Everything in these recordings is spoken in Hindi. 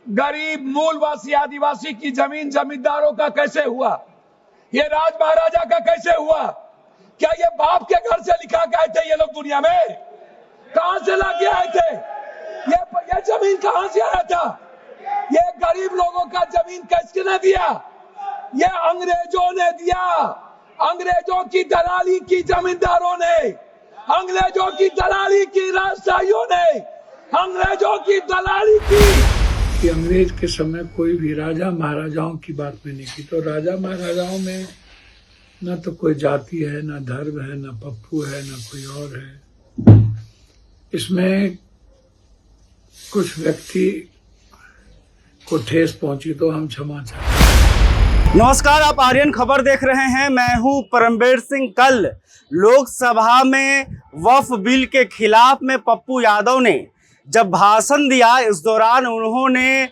गरीब मूलवासी आदिवासी की जमीन जमींदारों का कैसे हुआ? ये राज महाराजा का कैसे हुआ? क्या ये बाप के घर से लिखा के आए थे ये लोग दुनिया में? कहां से लाके आए थे? ये जमीन कहां से आया था? ये गरीब लोगों का जमीन किसने दिया? ये अंग्रेजों ने दिया। अंग्रेजों की दलाली की जमींदारों ने, अंग्रेजों की दलाली की राजशाहियों ने, अंग्रेजों की दलाली की। कि अंग्रेज के समय कोई भी राजा महाराजाओं की बात में नहीं की। तो राजा महाराजाओं में न तो कोई जाति है, न धर्म है, न पप्पू है, न कोई और है। इसमें कुछ व्यक्ति को ठेस पहुंची तो हम क्षमा चाहते हैं। नमस्कार, आप आर्यन खबर देख रहे हैं। मैं हूं परमवीर सिंह। कल लोकसभा में वक्फ बिल के खिलाफ में पप्पू यादव ने जब भाषण दिया, इस दौरान उन्होंने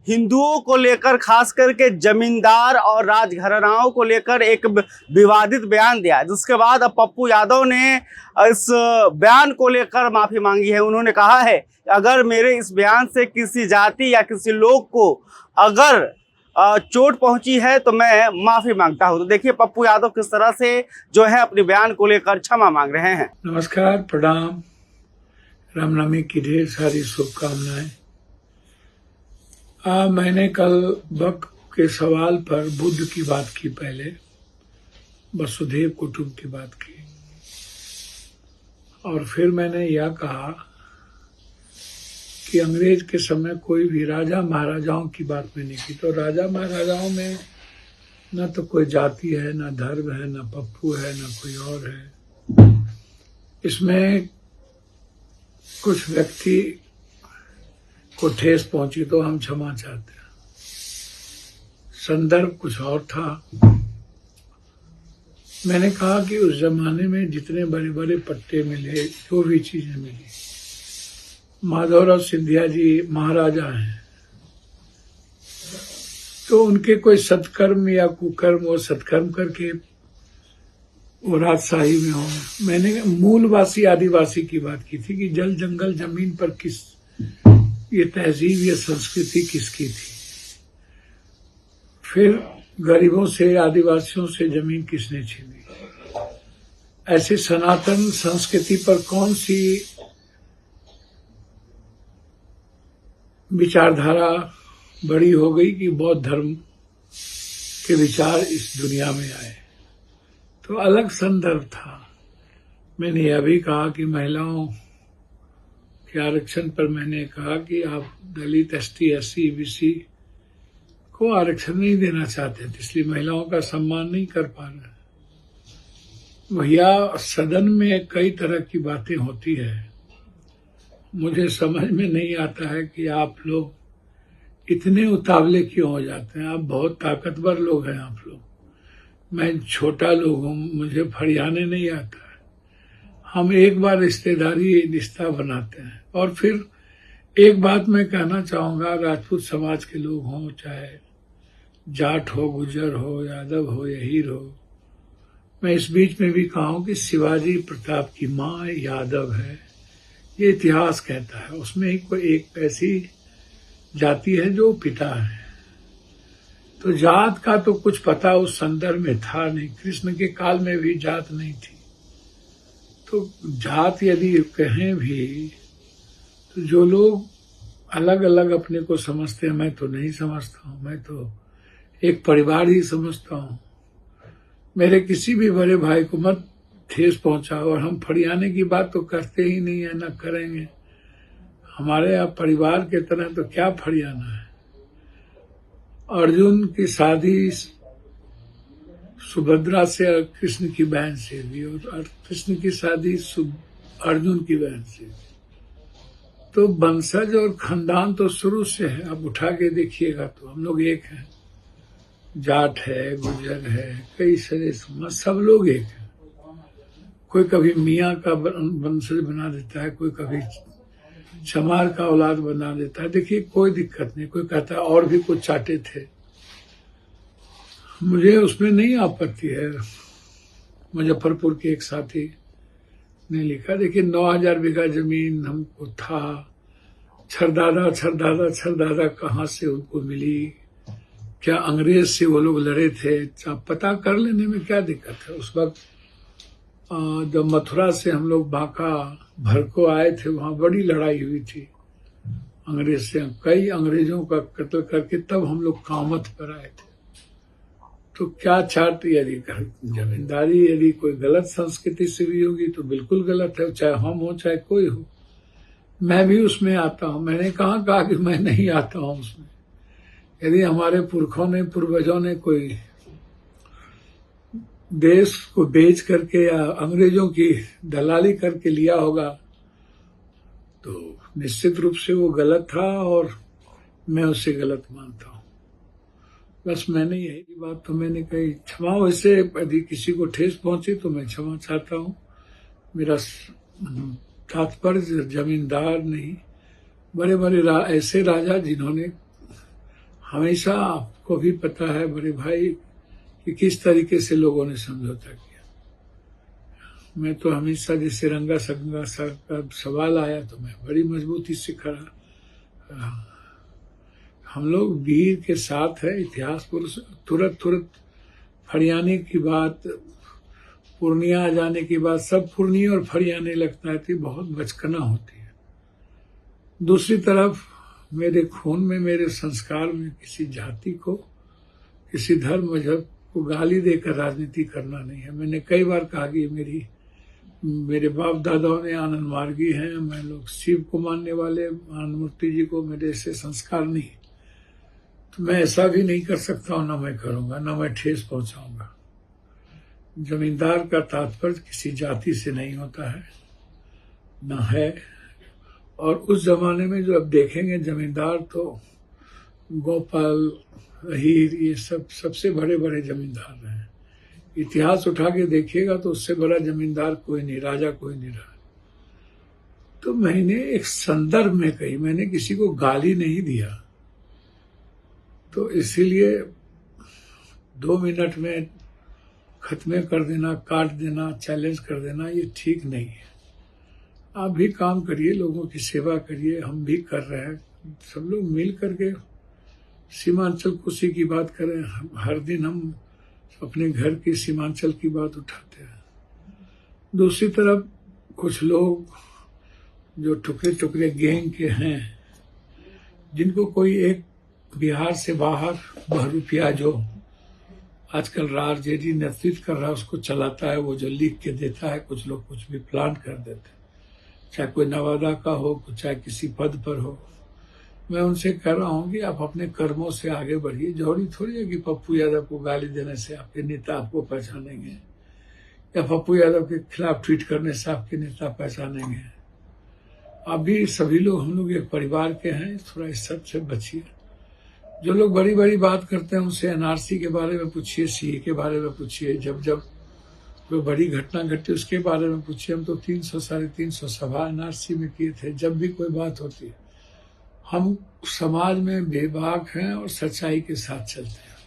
हिंदुओं को लेकर, खास करके जमींदार और राजघरानाओं को लेकर एक विवादित बयान दिया, जिसके बाद अब पप्पू यादव ने इस बयान को लेकर माफ़ी मांगी है। उन्होंने कहा है अगर मेरे इस बयान से किसी जाति या किसी लोग को अगर चोट पहुंची है तो मैं माफ़ी मांगता हूं। तो देखिए पप्पू यादव किस तरह से जो है अपने बयान को लेकर क्षमा मांग रहे हैं। नमस्कार, प्रणाम, रामनवमी की ढेर सारी शुभकामनाएं। मैंने कल बक के सवाल पर बुद्ध की बात की, पहले वसुधैव कुटुंब की बात की, और फिर मैंने यह कहा कि अंग्रेज के समय कोई भी राजा महाराजाओं की बात में नहीं की। तो राजा महाराजाओं में न तो कोई जाति है, न धर्म है, न पप्पू है, न कोई और है। इसमें कुछ व्यक्ति को ठेस पहुंची तो हम क्षमा चाहते हैं। संदर्भ कुछ और था। मैंने कहा कि उस जमाने में जितने बड़े बड़े पट्टे मिले, जो भी चीजें मिली, माधवराव सिंधिया जी महाराजा हैं, तो उनके कोई सत्कर्म या कुकर्म, वो सत्कर्म करके वो राजशाही में हो। मैंने मूलवासी आदिवासी की बात की थी कि जल जंगल जमीन पर किस ये तहजीब, ये संस्कृति किसकी थी। फिर गरीबों से, आदिवासियों से जमीन किसने छीनी। ऐसे सनातन संस्कृति पर कौन सी विचारधारा बड़ी हो गई कि बौद्ध धर्म के विचार इस दुनिया में आए। तो अलग संदर्भ था। मैंने यह भी कहा कि महिलाओं के आरक्षण पर मैंने कहा कि आप दलित, एसटी, एससी, बीसी को आरक्षण नहीं देना चाहते थे, इसलिए महिलाओं का सम्मान नहीं कर पा रहे। भैया, सदन में कई तरह की बातें होती है। मुझे समझ में नहीं आता है कि आप लोग इतने उतावले क्यों हो जाते हैं। आप बहुत ताकतवर लोग हैं आप लोग। मैं छोटा लोग हूँ, मुझे फरियाने नहीं आता है। हम एक बार रिश्तेदारी रिश्ता बनाते हैं। और फिर एक बात मैं कहना चाहूंगा, राजपूत समाज के लोग हों, चाहे जाट हो, गुजर हो, यादव हो या हीर हो, मैं इस बीच में भी कहूँ कि शिवाजी प्रताप की माँ यादव है, ये इतिहास कहता है। उसमें ही कोई एक ऐसी जाति है जो पिता है। तो जात का तो कुछ पता उस संदर्भ में था नहीं। कृष्ण के काल में भी जात नहीं थी। तो जात यदि कहें भी, तो जो लोग अलग अलग अपने को समझते हैं, मैं तो नहीं समझता हूँ। मैं तो एक परिवार ही समझता हूँ। मेरे किसी भी बड़े भाई को मत ठेस पहुंचाओ। और हम फरियाने की बात तो करते ही नहीं है, ना करेंगे। हमारे यहाँ परिवार के तरह तो क्या फरियाना है। अर्जुन की शादी सुभद्रा से और कृष्ण की बहन से भी, और कृष्ण की शादी अर्जुन की बहन से। तो वंशज और खानदान तो शुरू से है। आप उठा के देखिएगा तो हम लोग एक हैं। जाट है, गुजर है, कई सारे समाज, सब लोग एक हैं। कोई कभी मियाँ का वंशज बना देता है, कोई कभी चमार का औलाद बना देता है। देखिए कोई दिक्कत नहीं। कोई कहता है और भी कुछ चाटे थे, मुझे उसमें नहीं आपत्ति है। मुजफ्फरपुर के एक साथी ने लिखा, देखिए 9000 बीघा जमीन हमको था, छरदादा कहाँ से उनको मिली, क्या अंग्रेज से वो लोग लड़े थे, पता कर लेने में क्या दिक्कत है। उस वक्त जब मथुरा से हम लोग बांका भर को आए थे, वहां बड़ी लड़ाई हुई थी अंग्रेज से, कई अंग्रेजों का कत्ल करके तब हम लोग कामत पर आए थे। तो क्या चाहते, यदि जमींदारी यदि कोई गलत संस्कृति से भी होगी तो बिल्कुल गलत है, चाहे हम हो चाहे कोई हो। मैं भी उसमें आता हूं, मैंने कहा कि मैं नहीं आता हूं उसमें। यदि हमारे पुरखों ने, पूर्वजों ने कोई देश को बेच करके या अंग्रेजों की दलाली करके लिया होगा तो निश्चित रूप से वो गलत था और मैं उसे गलत मानता हूं। बस मैंने यही बात तो मैंने कही। क्षमा, वैसे यदि किसी को ठेस पहुंची तो मैं क्षमा चाहता हूं। मेरा तात्पर्य जमींदार नहीं, बड़े बड़े ऐसे राजा जिन्होंने हमेशा, आपको भी पता है बड़े भाई कि किस तरीके से लोगों ने समझौता किया। मैं तो हमेशा जैसे रंगा संगा का सवाल आया तो मैं बड़ी मजबूती से खड़ा रहा। हम लोग वीर के साथ है, इतिहास पुरुष। तुरंत फरियाने की बात, पूर्णिया आ जाने की बात, सब पूर्णिया और फरियाने लगता है कि बहुत बचकना होती है। दूसरी तरफ मेरे खून में, मेरे संस्कार में किसी जाति को, किसी धर्म मजहब को गाली देकर राजनीति करना नहीं है। मैंने कई बार कहा कि मेरे बाप दादाओं ने आनंद मार्गी हैं, मैं लोग शिव को मानने वाले, आनंद मूर्ति जी को, मेरे ऐसे संस्कार नहीं, तो मैं ऐसा भी नहीं कर सकता हूं, ना मैं करूंगा, ना मैं ठेस पहुंचाऊंगा। जमींदार का तात्पर्य किसी जाति से नहीं होता है, ना है। और उस जमाने में जो अब देखेंगे जमींदार तो गोपाल, अहीर, ये सब सबसे बड़े बड़े जमींदार रहे। इतिहास उठा के देखिएगा तो उससे बड़ा जमींदार कोई नहीं, राजा कोई नहीं रहा। तो मैंने एक संदर्भ में कही, मैंने किसी को गाली नहीं दिया। तो इसीलिए 2 मिनट में खत्म कर देना, काट देना, चैलेंज कर देना, ये ठीक नहीं है। आप भी काम करिए, लोगों की सेवा करिए, हम भी कर रहे हैं। सब लोग मिल करके सीमांचल कुशी की बात करें। हर दिन हम अपने घर की सीमांचल की बात उठाते हैं। दूसरी तरफ कुछ लोग जो टुकड़े टुकड़े गैंग के हैं, जिनको कोई एक बिहार से बाहर बहरूपिया जो आजकल राजेडी नेतृत्व कर रहा है उसको चलाता है, वो जो लिख के देता है, कुछ लोग कुछ भी प्लान कर देते हैं, चाहे कोई नवादा का हो, चाहे किसी पद पर हो। मैं उनसे कह रहा हूं कि आप अपने कर्मों से आगे बढ़िए। जरूरी थोड़ी है कि पप्पू यादव को गाली देने से आपके नेता आपको पहचानेंगे, या पप्पू यादव के खिलाफ ट्वीट करने से आपके नेता पहचानेंगे। आप भी सभी लोग, हम लोग एक परिवार के हैं, थोड़ा इस सब से बचिए। जो लोग बड़ी बड़ी बात करते हैं उनसे एनआरसी के बारे में पूछिए, सीए के बारे में पूछिए, जब कोई बड़ी घटना घटी उसके बारे में पूछिए। हम तो 300 साढ़े 300 सभा एनआरसी में किए थे। जब भी कोई बात होती है, हम समाज में बेबाक हैं और सच्चाई के साथ चलते हैं।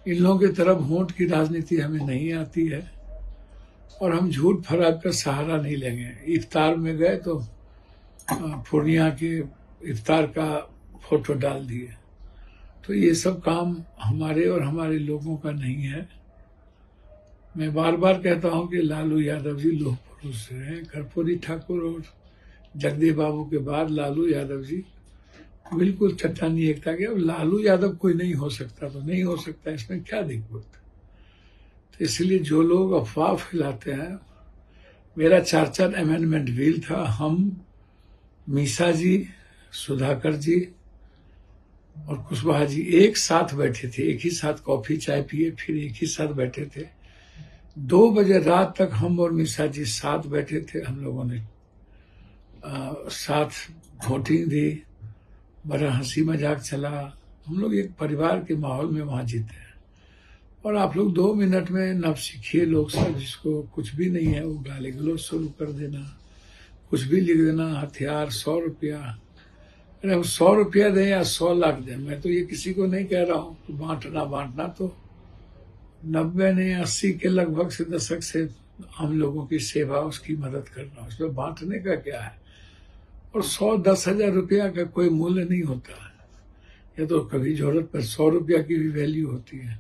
इन लोगों की तरफ होंठ की राजनीति हमें नहीं आती है और हम झूठ फराब का सहारा नहीं लेंगे। इफ्तार में गए तो पूर्णिया के इफ्तार का फोटो डाल दिए, तो ये सब काम हमारे और हमारे लोगों का नहीं है। मैं बार बार कहता हूं कि लालू यादव जी लोह पुरुष हैं। कर्पूरी ठाकुर और जगदेव बाबू के बाद लालू यादव जी बिल्कुल चट्टानी एकता के। अब लालू यादव कोई नहीं हो सकता तो नहीं हो सकता, इसमें क्या दिक्कत। तो इसलिए जो लोग अफवाह फैलाते हैं, मेरा 4 अमेंडमेंट बिल था। हम, मीसा जी, सुधाकर जी और कुशवाहा जी एक साथ बैठे थे, एक ही साथ कॉफी चाय पिए, फिर एक ही साथ बैठे थे। 2 बजे रात तक हम और मीसा जी साथ बैठे थे। हम लोगों ने साथ वोटिंग दी, बड़ा हंसी मजाक चला। हम लोग एक परिवार के माहौल में वहां जीते हैं। और आप लोग 2 मिनट में नवसिखिए लोग सब, जिसको कुछ भी नहीं है, वो गाली गलौज शुरू कर देना, कुछ भी लिख देना, हथियार 100 रुपया। अरे हम 100 रुपया दें या 100 लाख दें, मैं तो ये किसी को नहीं कह रहा हूँ कि बांटना तो 90 ने 80 के लगभग से दशक से हम लोगों की सेवा, उसकी मदद करना, उसमें बांटने का क्या है। और 100-10,000 रुपया का कोई मूल्य नहीं होता है। ये तो कभी जरूरत पर 100 रुपया की भी वैल्यू होती है,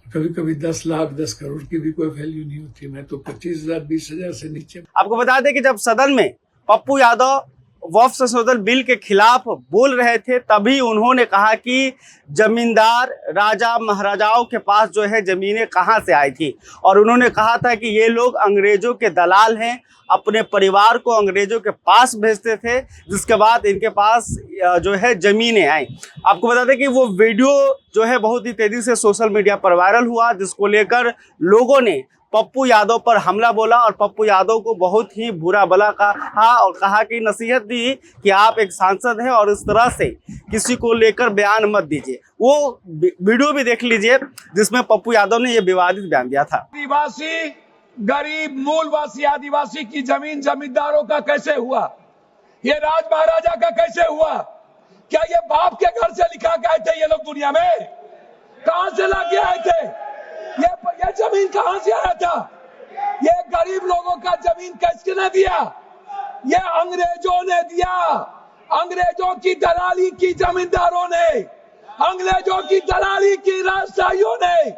कभी कभी 10 लाख 10 करोड़ की भी कोई वैल्यू नहीं होती। मैं तो 25,000 20,000 से नीचे। आपको बता दें कि जब सदन में पप्पू यादव वक्फ संशोधन बिल के खिलाफ बोल रहे थे, तभी उन्होंने कहा कि जमींदार राजा महाराजाओं के पास जो है जमीनें कहां से आई थी, और उन्होंने कहा था कि ये लोग अंग्रेजों के दलाल हैं, अपने परिवार को अंग्रेजों के पास भेजते थे, जिसके बाद इनके पास जो है जमीनें आई। आपको बता दें कि वो वीडियो जो है बहुत ही तेजी से सोशल मीडिया पर वायरल हुआ, जिसको लेकर लोगों ने पप्पू यादव पर हमला बोला और पप्पू यादव को बहुत ही बुरा भला कहा और कहा कि नसीहत दी कि आप एक सांसद हैं और इस तरह से किसी को लेकर बयान मत दीजिए। वो वीडियो भी देख लीजिए जिसमें पप्पू यादव ने ये विवादित बयान दिया था। आदिवासी गरीब मूलवासी आदिवासी की जमीन जमींदारों का कैसे हुआ? ये राज महाराजा का कैसे हुआ? क्या ये बाप के घर से लिखा के आए थे ये लोग दुनिया में? कहां से लाके आए थे? ये जमीन कहां से आया था? ये गरीब लोगों का जमीन किसने दिया? ये अंग्रेजों ने दिया। अंग्रेजों की दलाली की जमींदारों ने, अंग्रेजों की दलाली की राजशाहियों ने,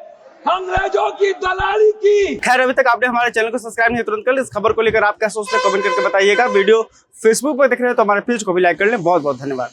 अंग्रेजों की दलाली की। खैर, अभी तक आपने हमारे चैनल को सब्सक्राइब नहीं तुरंत कर इस खबर को लेकर आप क्या सोचते हैं कमेंट करके बताइएगा। वीडियो फेसबुक पर देख रहे हैं तो हमारे पेज को भी लाइक कर लें। बहुत बहुत धन्यवाद।